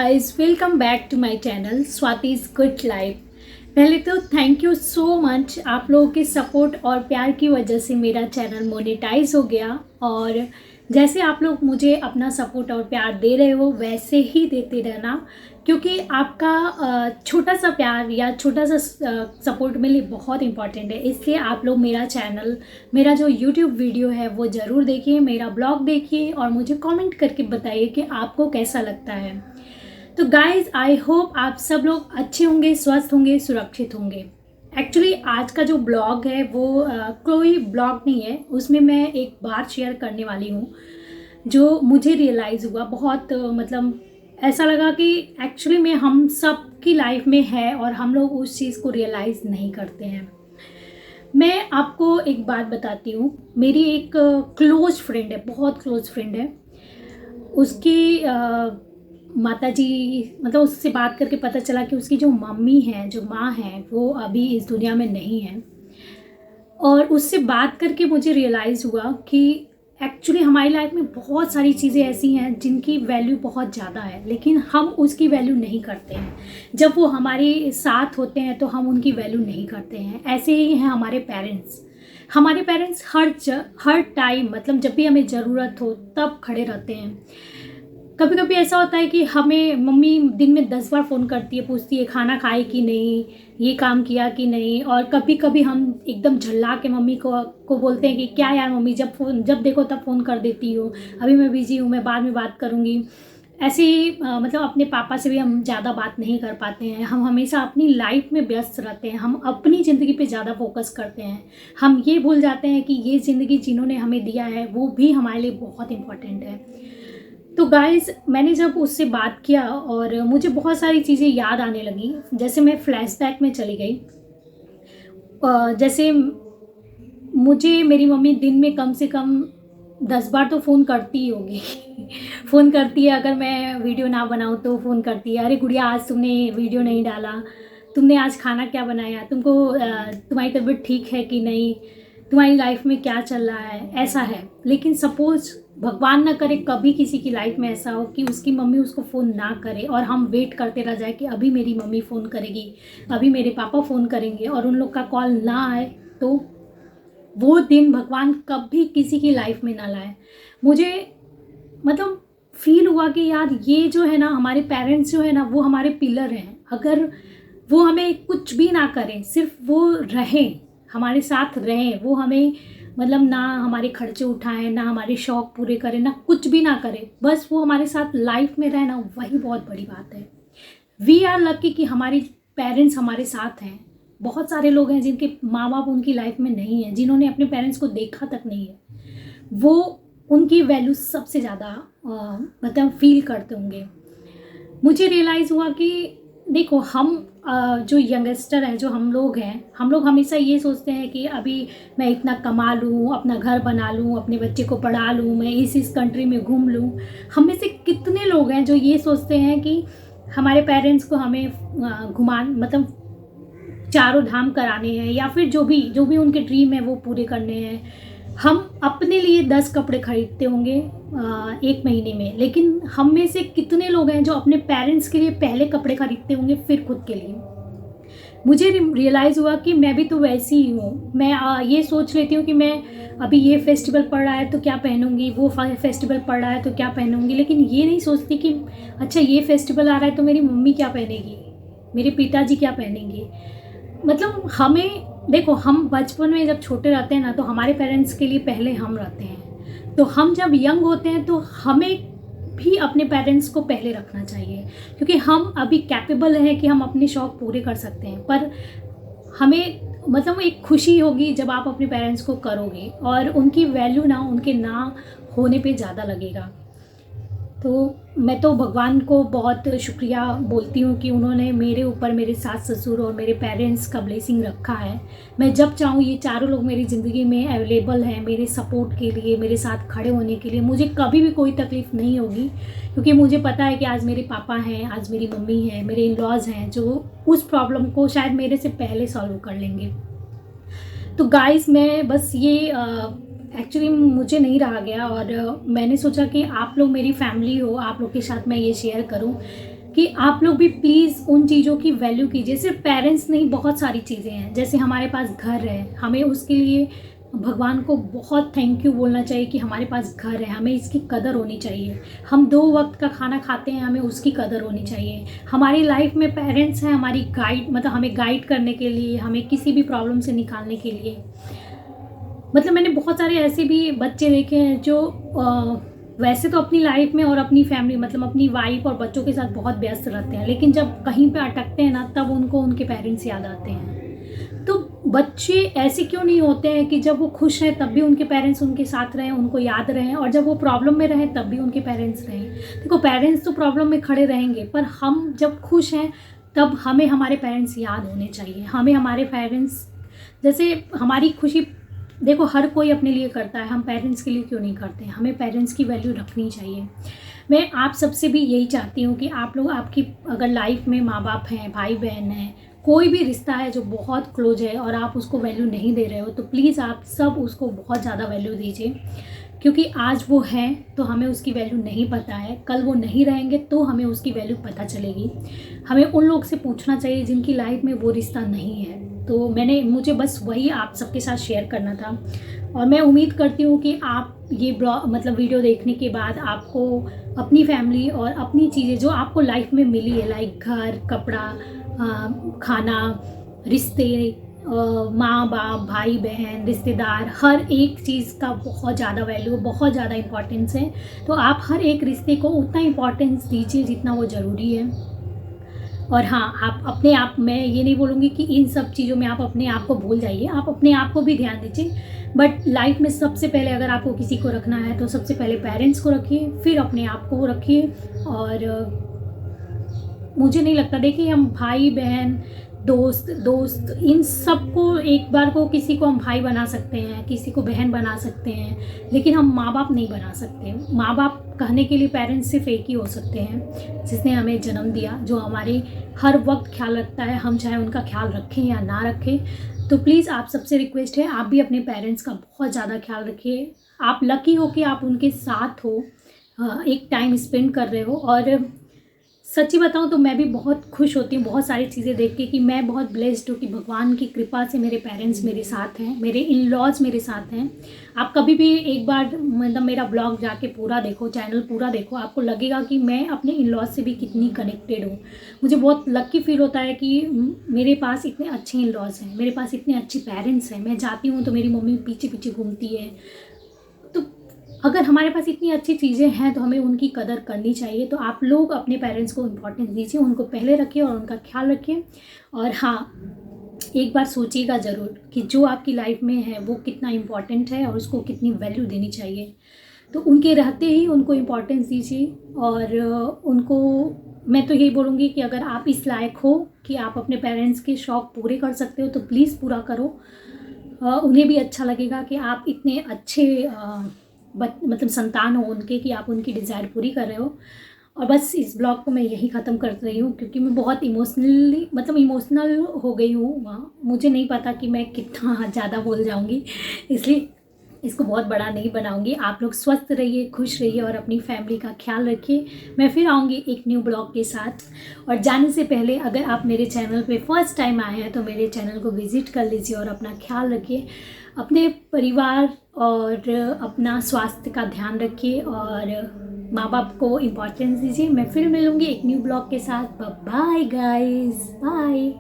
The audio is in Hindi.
Guys, welcome back to my channel Swati's good life. पहले तो थैंक यू सो मच, आप लोगों के सपोर्ट और प्यार की वजह से मेरा चैनल मोनेटाइज हो गया। और जैसे आप लोग मुझे अपना सपोर्ट और प्यार दे रहे हो वैसे ही देते रहना, क्योंकि आपका छोटा सा प्यार या छोटा सा सपोर्ट मेरे लिए बहुत इंपॉर्टेंट है। इसलिए आप लोग मेरा चैनल, मेरा जो यूट्यूब वीडियो है वो ज़रूर देखिए, मेरा ब्लॉग देखिए और मुझे कमेंट करके बताइए कि आपको कैसा लगता है। तो गाइज, आई होप आप सब लोग अच्छे होंगे, स्वस्थ होंगे, सुरक्षित होंगे। एक्चुअली आज का जो ब्लॉग है वो कोई ब्लॉग नहीं है, उसमें मैं एक बात शेयर करने वाली हूँ जो मुझे रियलाइज़ हुआ। बहुत मतलब ऐसा लगा कि एक्चुअली में हम सब की लाइफ में है और हम लोग उस चीज़ को रियलाइज़ नहीं करते हैं। मैं आपको एक बात बताती हूँ। मेरी एक क्लोज फ्रेंड है, बहुत क्लोज फ्रेंड है। उसकी माताजी, मतलब उससे बात करके पता चला कि उसकी जो मम्मी है, जो माँ है, वो अभी इस दुनिया में नहीं है। और उससे बात करके मुझे रियलाइज़ हुआ कि एक्चुअली हमारी लाइफ में बहुत सारी चीज़ें ऐसी हैं जिनकी वैल्यू बहुत ज़्यादा है, लेकिन हम उसकी वैल्यू नहीं करते हैं। जब वो हमारे साथ होते हैं तो हम उनकी वैल्यू नहीं करते हैं। ऐसे ही हैं हमारे पेरेंट्स। हमारे पेरेंट्स हर टाइम, मतलब जब भी हमें ज़रूरत हो तब खड़े रहते हैं। कभी कभी ऐसा होता है कि हमें मम्मी दिन में 10 बार फ़ोन करती है, पूछती है खाना खाए कि नहीं, ये काम किया कि नहीं। और कभी कभी हम एकदम झल्ला के मम्मी को बोलते हैं कि क्या यार मम्मी, जब देखो तब फ़ोन कर देती हो, अभी मैं बिज़ी हूँ, मैं बाद में बात करूँगी। ऐसे ही मतलब अपने पापा से भी हम ज़्यादा बात नहीं कर पाते हैं। हम हमेशा अपनी लाइफ में व्यस्त रहते हैं, हम अपनी ज़िंदगी पे ज़्यादा फोकस करते हैं। हम ये भूल जाते हैं कि ये ज़िंदगी जिन्होंने हमें दिया है वो भी हमारे लिए बहुत इम्पोर्टेंट है। तो गाइज़, मैंने जब उससे बात किया और मुझे बहुत सारी चीज़ें याद आने लगी। जैसे मैं फ्लैशबैक में चली गई। जैसे मुझे मेरी मम्मी दिन में कम से कम 10 बार तो फ़ोन करती ही होगी। फ़ोन करती है, अगर मैं वीडियो ना बनाऊँ तो फ़ोन करती है, अरे गुड़िया आज तुमने वीडियो नहीं डाला, तुमने आज खाना क्या बनाया, तुमको तुम्हारी तबीयत ठीक है कि नहीं, तुम्हारी लाइफ में क्या चल रहा है, ऐसा है। लेकिन सपोज़ भगवान ना करे कभी किसी की लाइफ में ऐसा हो कि उसकी मम्मी उसको फ़ोन ना करे और हम वेट करते रह जाए कि अभी मेरी मम्मी फ़ोन करेगी, अभी मेरे पापा फ़ोन करेंगे, और उन लोग का कॉल ना आए, तो वो दिन भगवान कभी किसी की लाइफ में ना लाए। मुझे मतलब फील हुआ कि यार ये जो है ना, हमारे पेरेंट्स जो है ना, वो हमारे पिलर हैं। अगर वो हमें कुछ भी ना करें, सिर्फ वो रहें, हमारे साथ रहें, वो हमें मतलब ना हमारे खर्चे उठाएं, ना हमारे शौक़ पूरे करें, ना कुछ भी ना करें, बस वो हमारे साथ लाइफ में रहे ना, वही बहुत बड़ी बात है। वी आर लकी कि हमारी पेरेंट्स हमारे साथ हैं। बहुत सारे लोग हैं जिनके माँ बाप उनकी लाइफ में नहीं है, जिन्होंने अपने पेरेंट्स को देखा तक नहीं है, वो उनकी वैल्यू सबसे ज़्यादा मतलब फील करते होंगे। मुझे रियलाइज़ हुआ कि देखो, हम जो यंगस्टर हैं, जो हम लोग हैं, हम लोग हमेशा ये सोचते हैं कि अभी मैं इतना कमा लूँ, अपना घर बना लूँ, अपने बच्चे को पढ़ा लूँ, मैं इस कंट्री में घूम लूँ। हम में से कितने लोग हैं जो ये सोचते हैं कि हमारे पेरेंट्स को हमें मतलब चारों धाम कराने हैं, या फिर जो भी उनके ड्रीम है वो पूरे करने हैं। हम अपने लिए 10 कपड़े खरीदते होंगे एक महीने में, लेकिन हम में से कितने लोग हैं जो अपने पेरेंट्स के लिए पहले कपड़े खरीदते होंगे फिर खुद के लिए। मुझे रियलाइज़ हुआ कि मैं भी तो वैसी ही हूँ। मैं ये सोच लेती हूँ कि मैं अभी ये फेस्टिवल पड़ रहा है तो क्या पहनूंगी, वो फेस्टिवल पड़ रहा है तो क्या पहनूंगी, लेकिन ये नहीं सोचती कि अच्छा ये फेस्टिवल आ रहा है तो मेरी मम्मी क्या पहनेगी, मेरे पिताजी क्या पहनेंगे। मतलब हमें देखो, हम बचपन में जब छोटे रहते हैं ना, तो हमारे पेरेंट्स के लिए पहले हम रहते हैं। तो हम जब यंग होते हैं तो हमें भी अपने पेरेंट्स को पहले रखना चाहिए, क्योंकि हम अभी कैपेबल हैं कि हम अपने शौक़ पूरे कर सकते हैं। पर हमें मतलब एक खुशी होगी जब आप अपने पेरेंट्स को करोगे, और उनकी वैल्यू ना उनके ना होने पे ज़्यादा लगेगा। तो मैं तो भगवान को बहुत शुक्रिया बोलती हूँ कि उन्होंने मेरे ऊपर, मेरे सास ससुर और मेरे पेरेंट्स का ब्लेसिंग रखा है। मैं जब चाहूँ ये चारों लोग मेरी ज़िंदगी में अवेलेबल हैं, मेरे सपोर्ट के लिए, मेरे साथ खड़े होने के लिए। मुझे कभी भी कोई तकलीफ़ नहीं होगी, क्योंकि मुझे पता है कि आज मेरे पापा हैं, आज मेरी मम्मी है, मेरे इन लॉज हैं, जो उस प्रॉब्लम को शायद मेरे से पहले सॉल्व कर लेंगे। तो गाइज़, मैं बस ये एक्चुअली मुझे नहीं रहा गया, और मैंने सोचा कि आप लोग मेरी फैमिली हो, आप लोग के साथ मैं ये शेयर करूं। कि आप लोग भी प्लीज़ उन चीज़ों की वैल्यू कीजिए। सिर्फ पेरेंट्स नहीं, बहुत सारी चीज़ें हैं, जैसे हमारे पास घर है, हमें उसके लिए भगवान को बहुत थैंक यू बोलना चाहिए कि हमारे पास घर है, हमें इसकी कदर होनी चाहिए। हम 2 वक्त का खाना खाते हैं, हमें उसकी कदर होनी चाहिए। हमारी लाइफ में पेरेंट्स हैं हमारी गाइड, मतलब हमें गाइड करने के लिए, हमें किसी भी प्रॉब्लम से निकालने के लिए। मतलब मैंने बहुत सारे ऐसे भी बच्चे देखे हैं जो वैसे तो अपनी लाइफ में और अपनी फैमिली, मतलब अपनी वाइफ और बच्चों के साथ बहुत व्यस्त रहते हैं, लेकिन जब कहीं पे अटकते हैं ना, तब उनको उनके पेरेंट्स याद आते हैं। तो बच्चे ऐसे क्यों नहीं होते हैं कि जब वो खुश हैं तब भी उनके पेरेंट्स उनके साथ रहें, उनको याद रहें, और जब वो प्रॉब्लम में रहें तब भी उनके पेरेंट्स रहें। देखो, पेरेंट्स तो प्रॉब्लम में खड़े रहेंगे, पर हम जब खुश हैं तब हमें हमारे पेरेंट्स याद होने चाहिए। हमें हमारे पेरेंट्स, जैसे हमारी खुशी, देखो हर कोई अपने लिए करता है, हम पेरेंट्स के लिए क्यों नहीं करते? हमें पेरेंट्स की वैल्यू रखनी चाहिए। मैं आप सबसे भी यही चाहती हूँ कि आप लोग, आपकी अगर लाइफ में माँ बाप हैं, भाई बहन हैं, कोई भी रिश्ता है जो बहुत क्लोज है और आप उसको वैल्यू नहीं दे रहे हो, तो प्लीज़ आप सब उसको बहुत ज़्यादा वैल्यू दीजिए। क्योंकि आज वो हैं तो हमें उसकी वैल्यू नहीं पता है, कल वो नहीं रहेंगे तो हमें उसकी वैल्यू पता चलेगी। हमें उन लोग से पूछना चाहिए जिनकी लाइफ में वो रिश्ता नहीं है। तो मुझे बस वही आप सबके साथ शेयर करना था, और मैं उम्मीद करती हूँ कि आप ये ब्लॉग, मतलब वीडियो देखने के बाद आपको अपनी फैमिली और अपनी चीज़ें जो आपको लाइफ में मिली है, लाइक घर, कपड़ा, खाना, रिश्ते, माँ बाप, भाई बहन, रिश्तेदार, हर एक चीज़ का बहुत ज़्यादा वैल्यू, बहुत ज़्यादा इम्पोर्टेंस है। तो आप हर एक रिश्ते को उतना इम्पोर्टेंस दीजिए जितना वो ज़रूरी है। और हाँ, आप अपने आप, मैं ये नहीं बोलूँगी कि इन सब चीज़ों में आप अपने आप को भूल जाइए, आप अपने आप को भी ध्यान दीजिए। बट लाइफ में सबसे पहले अगर आपको किसी को रखना है तो सबसे पहले पेरेंट्स को रखिए, फिर अपने आप को रखिए। और मुझे नहीं लगता, देखिए हम भाई बहन, दोस्त इन सबको एक बार को, किसी को हम भाई बना सकते हैं, किसी को बहन बना सकते हैं, लेकिन हम माँ बाप नहीं बना सकते। माँ बाप कहने के लिए पेरेंट्स सिर्फ एक ही हो सकते हैं, जिसने हमें जन्म दिया, जो हमारे हर वक्त ख्याल रखता है, हम चाहे उनका ख्याल रखें या ना रखें। तो प्लीज़ आप सबसे रिक्वेस्ट है, आप भी अपने पेरेंट्स का बहुत ज़्यादा ख्याल रखिए। आप लकी हो कि आप उनके साथ हो, एक टाइम स्पेंड कर रहे हो। और सच्ची बताऊं तो मैं भी बहुत खुश होती हूँ बहुत सारी चीज़ें देख के, कि मैं बहुत ब्लेस्ड हूँ कि भगवान की कृपा से मेरे पेरेंट्स मेरे साथ हैं, मेरे इन लॉज मेरे साथ हैं। आप कभी भी एक बार, मतलब मेरा ब्लॉग जाके पूरा देखो, चैनल पूरा देखो, आपको लगेगा कि मैं अपने इन लॉज से भी कितनी कनेक्टेड हूँ। मुझे बहुत लकी फील होता है कि मेरे पास इतने अच्छे इन लॉज हैं, मेरे पास इतने अच्छे पेरेंट्स हैं। मैं जाती हूँ तो मेरी मम्मी पीछे पीछे घूमती है। तो अगर हमारे पास इतनी अच्छी चीज़ें हैं तो हमें उनकी कदर करनी चाहिए। तो आप लोग अपने पेरेंट्स को इम्पोर्टेंस दीजिए, उनको पहले रखिए और उनका ख्याल रखिए। और हाँ, एक बार सोचिएगा ज़रूर कि जो आपकी लाइफ में है वो कितना इम्पोर्टेंट है और उसको कितनी वैल्यू देनी चाहिए। तो उनके रहते ही उनको इम्पोर्टेंस दीजिए। और उनको, मैं तो यही बोलूँगी कि अगर आप इस लायक हो कि आप अपने पेरेंट्स के शौक़ पूरे कर सकते हो तो प्लीज़ पूरा करो। उन्हें भी अच्छा लगेगा कि आप इतने अच्छे मतलब संतान हो उनके, कि आप उनकी डिज़ायर पूरी कर रहे हो। और बस इस ब्लॉग को मैं यही ख़त्म कर रही हूँ, क्योंकि मैं बहुत इमोशनल हो गई हूँ। मुझे नहीं पता कि मैं कितना ज़्यादा बोल जाऊँगी, इसलिए इसको बहुत बड़ा नहीं बनाऊँगी। आप लोग स्वस्थ रहिए, खुश रहिए और अपनी फैमिली का ख्याल रखिए। मैं फिर आऊँगी एक न्यू ब्लॉग के साथ। और जाने से पहले अगर आप मेरे चैनल पे फर्स्ट टाइम आए हैं तो मेरे चैनल को विज़िट कर लीजिए और अपना ख्याल रखिए, अपने परिवार और अपना स्वास्थ्य का ध्यान रखिए, और माँ बाप को इम्पोर्टेंस दीजिए। मैं फिर मिलूँगी एक न्यू ब्लॉग के साथ। Bye guys, bye.